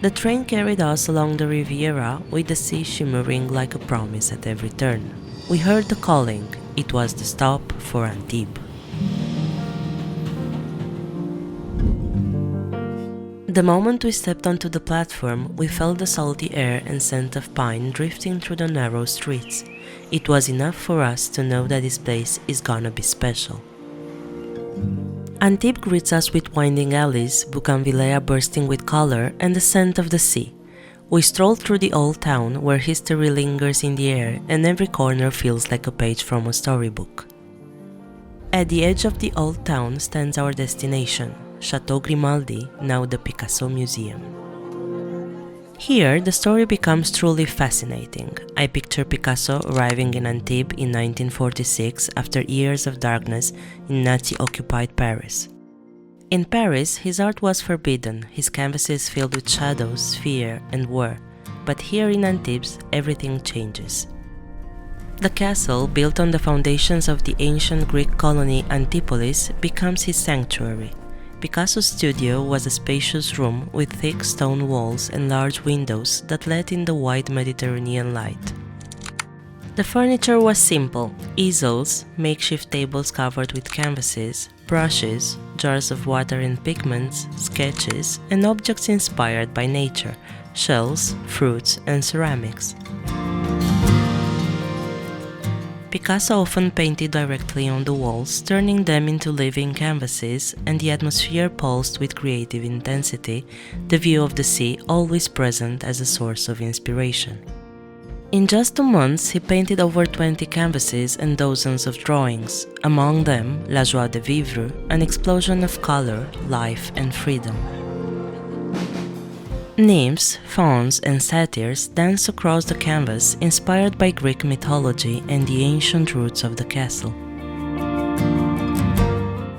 The train carried us along the Riviera with the sea shimmering like a promise at every turn. We heard the calling. It was the stop for Antibes. The moment we stepped onto the platform, we felt the salty air and scent of pine drifting through the narrow streets. It was enough for us to know that this place is gonna be special. Antibes greets us with winding alleys, Bougainvillea bursting with color, and the scent of the sea. We stroll through the old town where history lingers in the air and every corner feels like a page from a storybook. At the edge of the old town stands our destination, Chateau Grimaldi, now the Picasso Museum. Here, the story becomes truly fascinating. I picture Picasso arriving in Antibes in 1946 after years of darkness in Nazi-occupied Paris. In Paris, his art was forbidden, his canvases filled with shadows, fear, and war. But here in Antibes, everything changes. The castle, built on the foundations of the ancient Greek colony Antipolis, becomes his sanctuary. Picasso's studio was a spacious room with thick stone walls and large windows that let in the wide Mediterranean light. The furniture was simple: easels, makeshift tables covered with canvases, brushes, jars of water and pigments, sketches, and objects inspired by nature, shells, fruits, and ceramics. Picasso often painted directly on the walls, turning them into living canvases, and the atmosphere pulsed with creative intensity, the view of the sea always present as a source of inspiration. In just 2 months, he painted over 20 canvases and dozens of drawings, among them La Joie de Vivre, an explosion of color, life, and freedom. Nymphs, fauns, and satyrs dance across the canvas, inspired by Greek mythology and the ancient roots of the castle.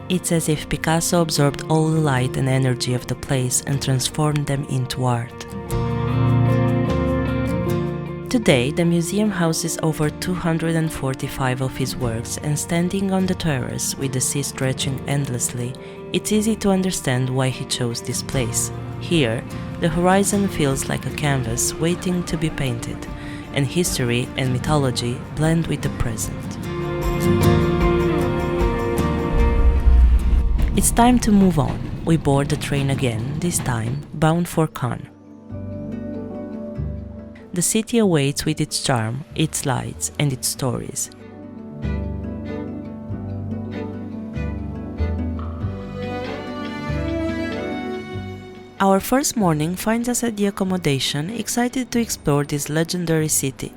It's as if Picasso absorbed all the light and energy of the place and transformed them into art. Today, the museum houses over 245 of his works, and standing on the terrace with the sea stretching endlessly, it's easy to understand why he chose this place. Here, the horizon feels like a canvas waiting to be painted, and history and mythology blend with the present. It's time to move on. We board the train again, this time bound for Cannes. The city awaits with its charm, its lights, and its stories. Our first morning finds us at the accommodation, excited to explore this legendary city.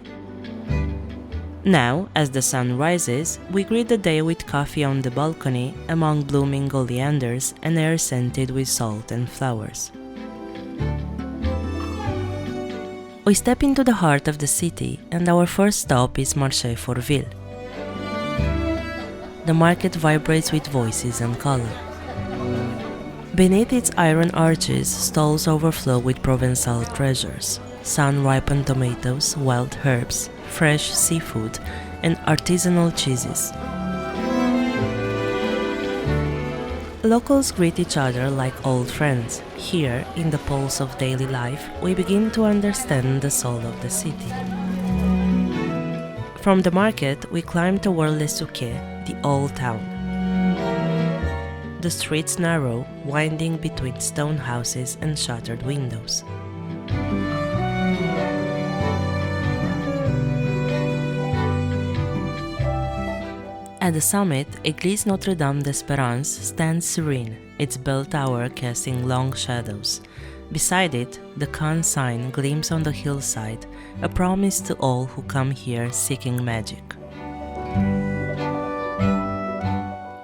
Now, as the sun rises, we greet the day with coffee on the balcony among blooming oleanders and air scented with salt and flowers. We step into the heart of the city, and our first stop is Marché Fourville. The market vibrates with voices and color. Beneath its iron arches, stalls overflow with Provençal treasures: sun-ripened tomatoes, wild herbs, fresh seafood, and artisanal cheeses. Locals greet each other like old friends. Here, in the pulse of daily life, we begin to understand the soul of the city. From the market, we climb toward Les Souquets, the old town. The streets narrow, winding between stone houses and shuttered windows. At the summit, Église Notre-Dame d'Espérance stands serene, its bell tower casting long shadows. Beside it, the Cannes sign gleams on the hillside, a promise to all who come here seeking magic.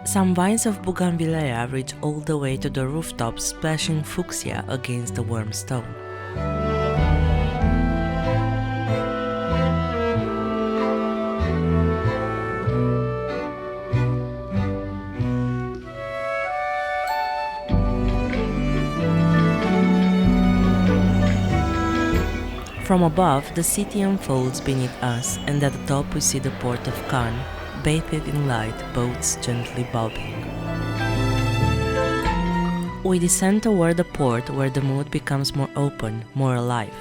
Some vines of Bougainvillea reach all the way to the rooftops, splashing fuchsia against the warm stone. From above, the city unfolds beneath us, and at the top we see the port of Cannes, bathed in light, boats gently bobbing. We descend toward the port where the mood becomes more open, more alive.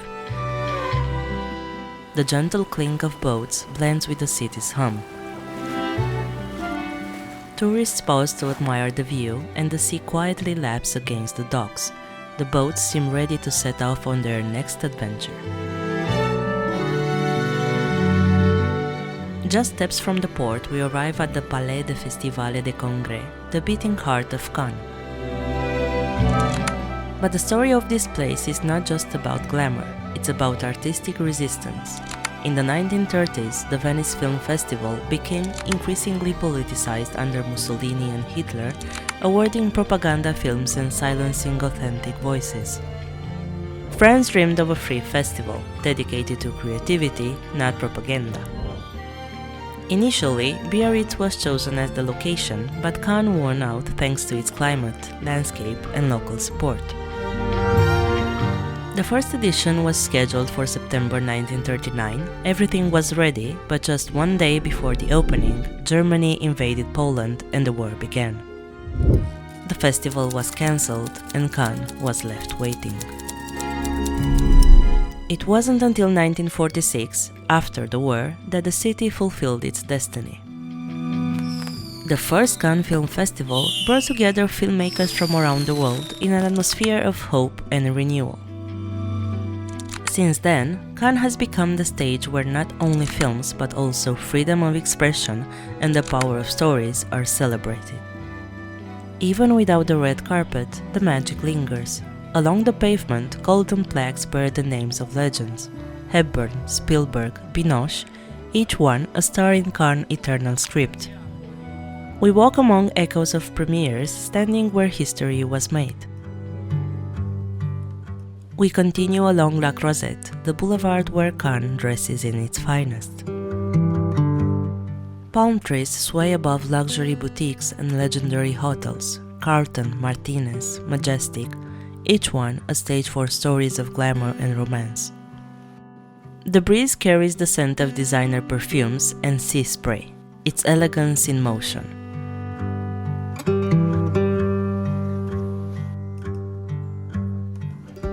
The gentle clink of boats blends with the city's hum. Tourists pause to admire the view, and the sea quietly laps against the docks. The boats seem ready to set off on their next adventure. Just steps from the port, we arrive at the Palais de Festivale des Congrès, the beating heart of Cannes. But the story of this place is not just about glamour, it's about artistic resistance. In the 1930s, the Venice Film Festival became increasingly politicized under Mussolini and Hitler, awarding propaganda films and silencing authentic voices. France dreamed of a free festival, dedicated to creativity, not propaganda. Initially, Biarritz was chosen as the location, but Cannes won out thanks to its climate, landscape, and local support. The first edition was scheduled for September 1939. Everything was ready, but just one day before the opening, Germany invaded Poland and the war began. The festival was cancelled and Cannes was left waiting. It wasn't until 1946, after the war, that the city fulfilled its destiny. The first Cannes Film Festival brought together filmmakers from around the world in an atmosphere of hope and renewal. Since then, Cannes has become the stage where not only films but also freedom of expression and the power of stories are celebrated. Even without the red carpet, the magic lingers. Along the pavement, golden plaques bear the names of legends: Hepburn, Spielberg, Binoche, each one a star in Cannes' eternal script. We walk among echoes of premieres, standing where history was made. We continue along La Croisette, the boulevard where Cannes dresses in its finest. Palm trees sway above luxury boutiques and legendary hotels: Carlton, Martinez, Majestic, each one a stage for stories of glamour and romance. The breeze carries the scent of designer perfumes and sea spray, its elegance in motion.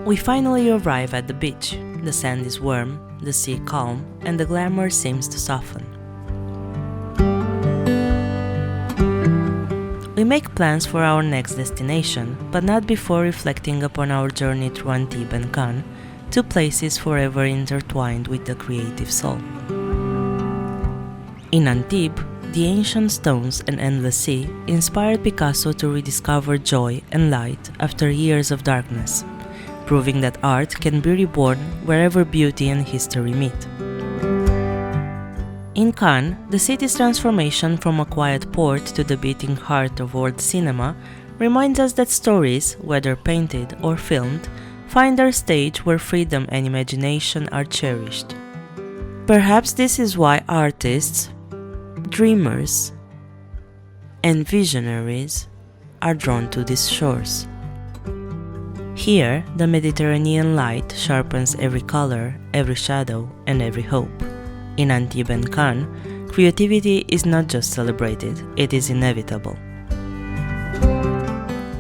We finally arrive at the beach. The sand is warm, the sea calm, and the glamour seems to soften. We make plans for our next destination, but not before reflecting upon our journey through Antibes and Cannes, two places forever intertwined with the creative soul. In Antibes, the ancient stones and endless sea inspired Picasso to rediscover joy and light after years of darkness, proving that art can be reborn wherever beauty and history meet. In Cannes, the city's transformation from a quiet port to the beating heart of world cinema reminds us that stories, whether painted or filmed, find their stage where freedom and imagination are cherished. Perhaps this is why artists, dreamers, and visionaries are drawn to these shores. Here, the Mediterranean light sharpens every color, every shadow, and every hope. In Antibes and Cannes, creativity is not just celebrated, it is inevitable.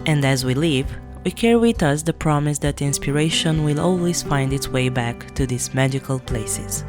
And as we leave, we carry with us the promise that inspiration will always find its way back to these magical places.